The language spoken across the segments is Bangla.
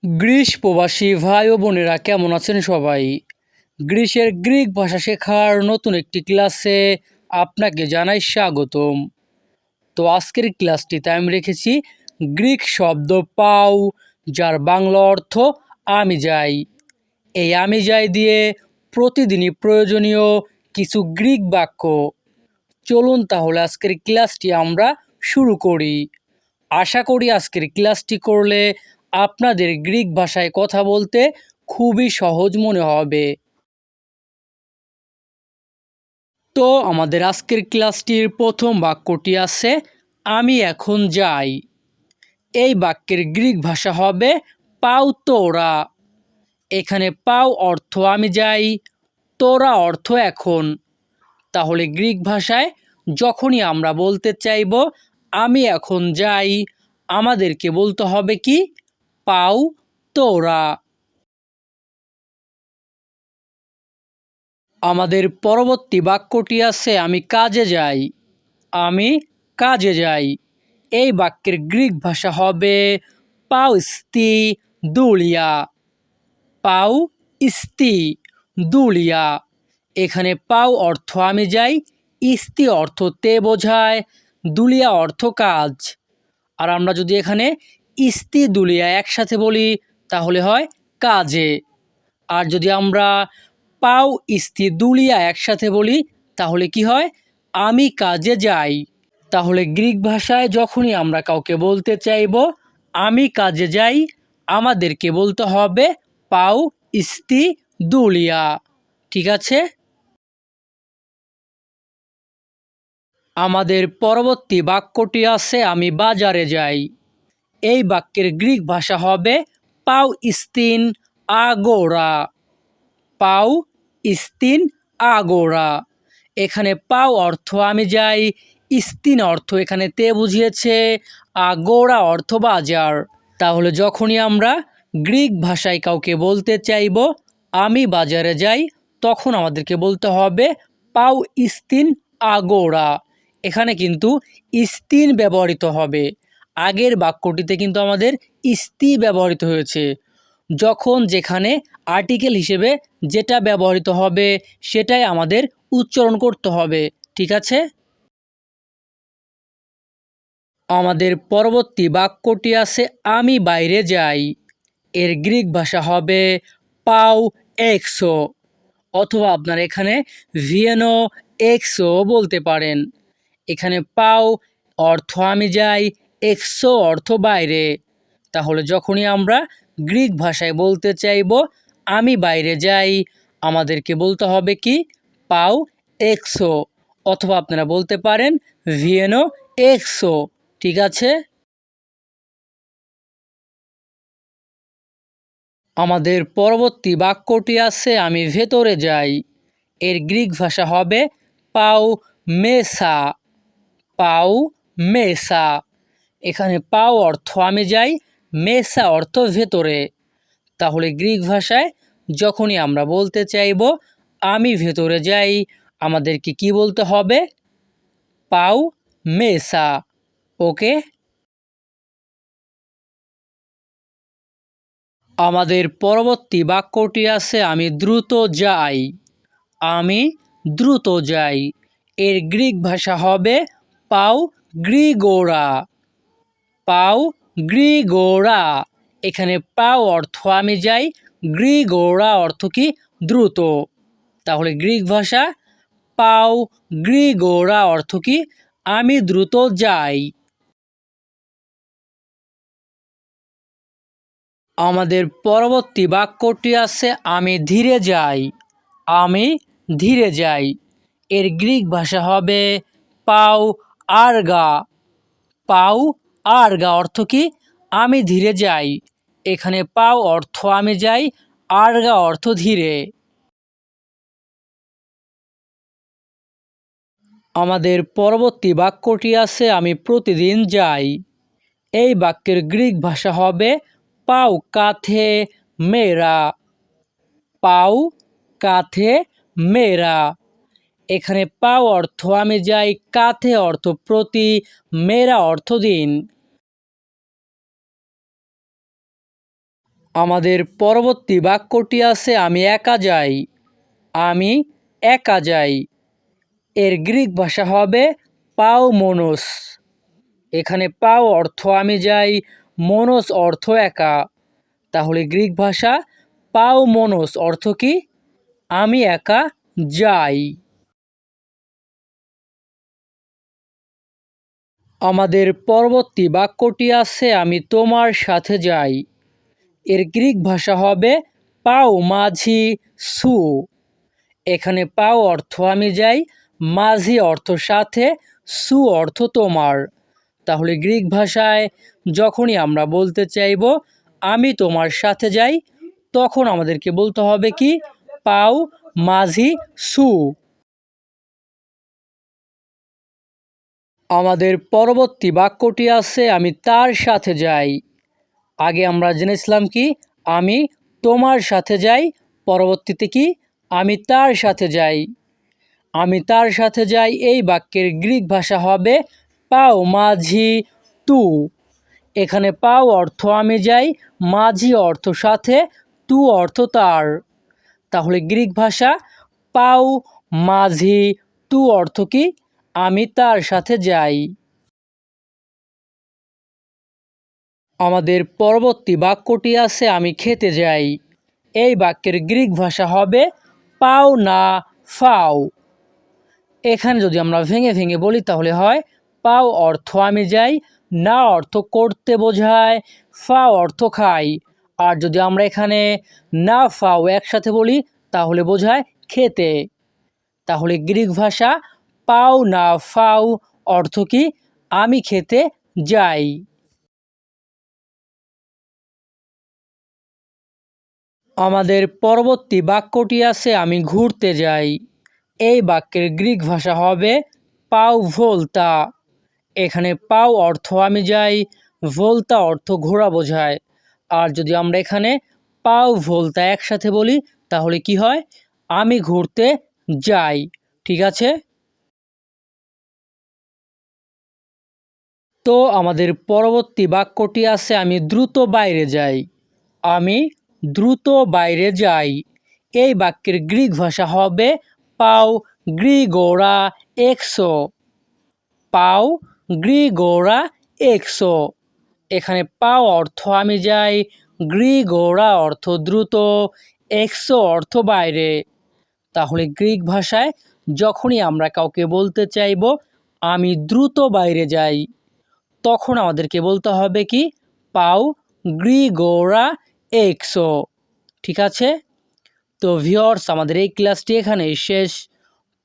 গ্রিস প্রবাসী ভাই ও বোনেরা কেমন আছেন সবাই? গ্রিসের গ্রিক ভাষা শেখার নতুন একটি ক্লাসে আপনাকে জানাই স্বাগতম। তো আজকের ক্লাসটিতে আমি রেখেছি গ্রিক শব্দ পাও, যার বাংলা অর্থ আমি যাই। এই আমি যাই দিয়ে প্রতিদিনই প্রয়োজনীয় কিছু গ্রিক বাক্য। চলুন তাহলে আজকের ক্লাসটি আমরা শুরু করি। আশা করি আজকের ক্লাসটি করলে আপনাদের গ্রিক ভাষায় কথা বলতে খুবই সহজ মনে হবে। তো আমাদের আজকের ক্লাসটির প্রথম বাক্যটি আছে আমি এখন যাই। এই বাক্যের গ্রিক ভাষা হবে পাও তোরা। এখানে পাও অর্থ আমি যাই, তোরা অর্থ এখন। তাহলে গ্রিক ভাষায় যখনই আমরা বলতে চাইব আমি এখন যাই, আমাদেরকে বলতে হবে কি পাও তোরা। আমাদের পরবর্তী বাক্যটি আছে আমি কাজে যাই। আমি কাজে যাই। এই বাক্যের গ্রিক ভাষা হবে পাও স্তি দুলিয়া। পাও ইস্তি দুলিয়া। এখানে পাও অর্থ আমি যাই, ইস্তি অর্থ তে বোঝায়, দুলিয়া অর্থ কাজ। আর আমরা যদি এখানে ইস্তি দুলিয়া একসাথে বলি তাহলে হয় কাজে। আর যদি আমরা পাও ইস্তি দুলিয়া একসাথে বলি তাহলে কি হয় আমি কাজে যাই। তাহলে গ্রিক ভাষায় যখনই আমরা কাউকে বলতে চাইব আমি কাজে যাই, আমাদেরকে বলতে হবে পাও ইস্তি দুলিয়া। ঠিক আছে। আমাদের পরবর্তী বাক্যটি আছে আমি বাজারে যাই। এই বাক্যের গ্রিক ভাষা হবে পাও ইস্তিন আগোরা। পাও ইস্তিন আগোরা। এখানে পাও অর্থ আমি যাই, ইস্তিন অর্থ এখানে তে বুঝিয়েছে, আগোরা অর্থ বাজার। তাহলে যখনই আমরা গ্রিক ভাষায় কাউকে বলতে চাইব আমি বাজারে যাই, তখন আমাদেরকে বলতে হবে পাও ইস্তিন আগোরা। এখানে কিন্তু ইস্তিন ব্যবহৃত হবে। আগের বাক্যটিতে কিন্তু আমাদের ইস্তি ব্যবহৃত হয়েছে। যখন যেখানে আর্টিকেল হিসেবে যেটা ব্যবহৃত হবে সেটাই আমাদের উচ্চারণ করতে হবে। ঠিক আছে। আমাদের পরবর্তী বাক্যটি আছে আমি বাইরে যাই। এর গ্রিক ভাষা হবে পাও এক্সো, অথবা আপনার এখানে ভিয়েনো এক্সো বলতে পারেন। এখানে পাও অর্থ আমি যাই, এক্সো অর্থ বাইরে। তাহলে যখনই আমরা গ্রিক ভাষায় বলতে চাইব আমি বাইরে যাই, আমাদেরকে বলতে হবে কি পাও এক্সো, অথবা আপনারা বলতে পারেন ভিয়েনো এক্সো। ঠিক আছে। আমাদের পরবর্তী বাক্যটি আছে আমি ভেতরে যাই। এর গ্রিক ভাষা হবে পাও মেসা। পাও মেসা। এখানে পাও অর্থ আমি যাই, মেসা অর্থ ভেতরে। তাহলে গ্রিক ভাষায় যখনই আমরা বলতে চাইব আমি ভেতরে যাই, আমাদেরকে কি বলতে হবে পাও মেসা। ওকে। আমাদের পরবর্তী বাক্যটি আছে আমি দ্রুত যাই। আমি দ্রুত যাই। এর গ্রিক ভাষা হবে পাও গ্রিগোরা। পাও গ্রিগোরা। এখানে পাও অর্থ আমি যাই, গ্রিগোরা অর্থ কি দ্রুত। তাহলে গ্রিক ভাষা পাও গ্রিগোরা অর্থ কি আমি দ্রুত যাই। আমাদের পরবর্তী বাক্যটি আছে আমি ধীরে যাই। আমি ধীরে যাই। এর গ্রিক ভাষা হবে পাও আর্গা। পাও আর্গা অর্থ কি আমি ধীরে যাই। এখানে পাও অর্থ আমি যাই, আর্গা অর্থ ধীরে। আমাদের পরবর্তী বাক্যটি আছে আমি প্রতিদিন যাই। এই বাক্যের গ্রিক ভাষা হবে পাও কাথে মেরা। পাও কাথে মেরা। এখানে পাও অর্থ আমি যাই, কাথে অর্থ প্রতি, মেরা অর্থ দিন। আমাদের পরবর্তী বাক্যটি আছে আমি একা যাই। আমি একা যাই। এর গ্রিক ভাষা হবে পাও মনোস। এখানে পাও অর্থ আমি যাই, মনোস অর্থ একা। তাহলে গ্রিক ভাষা পাও মনোস অর্থ কি? আমি একা যাই। আমাদের পরবর্তী বাক্যটি আছে আমি তোমার সাথে যাই। এর গ্রিক ভাষা হবে পাও মাঝি সু। এখানে পাও অর্থ আমি যাই, মাঝি অর্থ সাথে, সু অর্থ তোমার। তাহলে গ্রিক ভাষায় যখনই আমরা বলতে চাইব আমি তোমার সাথে যাই, তখন আমাদেরকে বলতে হবে কি? পাও মাঝি সু। আমাদের পরবর্তী বাক্যটি আছে আমি তার সাথে যাই। আগে আমরা জেনেছিলাম কি? আমি তোমার সাথে যাই, পরবর্তীতে কি? আমি তার সাথে যাই। আমি তার সাথে যাই এই বাক্যের গ্রিক ভাষা হবে পাও মাঝি তু। এখানে পাও অর্থ আমি যাই, মাঝি অর্থ সাথে, তু অর্থ তার। তাহলে গ্রিক ভাষা পাও মাঝি তু অর্থ কি? আমি তার সাথে যাই। আমাদের পরবর্তী বাক্যটি আছে আমি খেতে যাই। এই বাক্যের গ্রিক ভাষা হবে পাও না ফাও। এখানে যদি আমরা ভেঙে ভেঙে বলি তাহলে হয় পাও অর্থ আমি যাই, না অর্থ করতে বোঝায়, ফা অর্থ খাই। আর যদি আমরা এখানে না ফাও একসাথে বলি তাহলে বোঝায় খেতে। তাহলে গ্রিক ভাষা পাও না ফাও অর্থ কি? আমি খেতে যাই। আমাদের পরবর্তী বাক্যটি আছে আমি ঘুরতে যাই। এই বাক্যের গ্রিক ভাষা হবে পাও ভোলতা। এখানে পাও অর্থ আমি যাই, ভোলতা অর্থ ঘোরা বোঝায়। আর যদি আমরা এখানে পাও ভোলতা একসাথে বলি তাহলে কি হয়? আমি ঘুরতে যাই। ঠিক আছে? তো আমাদের পরবর্তী বাক্যটি আছে আমি দ্রুত বাইরে যাই। আমি দ্রুত বাইরে যাই। এই বাক্যের গ্রিক ভাষা হবে পাও গ্রিগোরা এক্সো। পাও গ্রিগোরা এক্সো। এখানে পাও অর্থ আমি যাই, গ্রিগোরা অর্থ দ্রুত, এক্সো অর্থ বাইরে। তাহলে গ্রিক ভাষায় যখনই আমরা কাউকে বলতে চাইব আমি দ্রুত বাইরে যাই, তখন আমাদেরকে বলতে হবে কি? পাও গ্রিগোরা এক্সো। ঠিক আছে? তো ভিউয়ার্স, আমাদের এই ক্লাসটি এখানেই শেষ।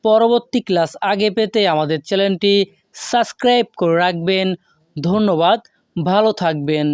পরবর্তী ক্লাস আগে পেতে আমাদের চ্যানেলটি সাবস্ক্রাইব করে রাখবেন। ধন্যবাদ, ভালো থাকবেন।